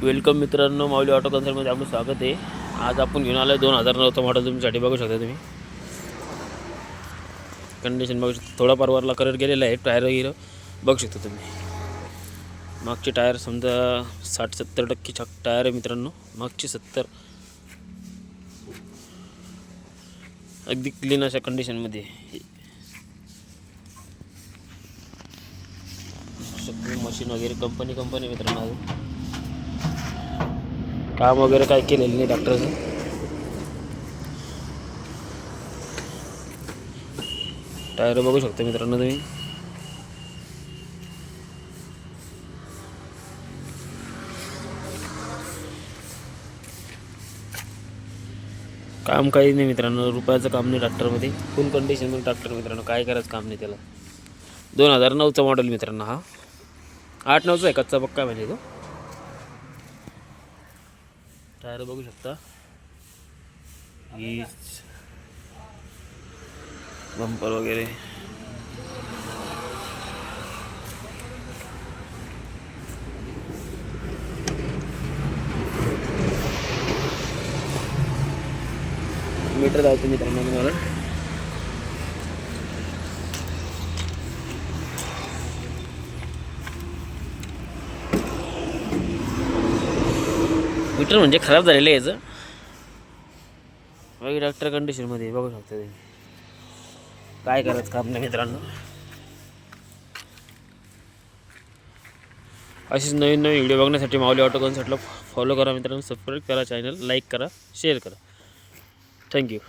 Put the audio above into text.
Welcome मित्रांनो, माऊली auto कन्सर्टमध्ये आपलं स्वागत आहे। आज आपण घेऊन आलो 2009 मॉडेल तुमच्यासाठी बघू शकता तुम्ही। कंडिशन बघू शकता, थोडा परवारला कलर गेलेला आहे। टायर वगैरे बघू शकता तुम्ही। मागचे टायर समजा 60-70% टायर आहे मित्रांनो। मागचे 70 अगदी क्लीन अशा कंडिशनमध्ये मशीन वगैरे कंपनी मित्रांनो। काम वगैरे काय केलेलं नाही डॉक्टरचं। टायर बघू शकता मित्रांनो तुम्ही। काम काही नाही मित्रांनो, रुपयाचं काम नाही ट्रॅक्टरमध्ये। फुल कंडिशनमध्ये ट्रॅक्टर मित्रांनो, काय करायचं काम नाही त्याला। 2009चा मॉडेल मित्रांनो हा। 8-9चा आहे, कच्चा पक्का म्हणजे तो। टायर बघू शकता, बंपर वगैरे मीटर दाखवतो मित्रांनो तुम्हाला। मीटर म्हणजे खराब झालेलं आहे याचं। बाकी ट्रॅक्टर कंडिशनमध्ये बघू शकता तुम्ही। काय करायचं काम नाही मित्रांनो। अशीच नवीन व्हिडिओ बघण्यासाठी माऊली ऑटो कन्सर्टला फॉलो करा मित्रांनो। सबस्क्राईब करा, चॅनल लाईक करा, शेअर करा। थँक्यू।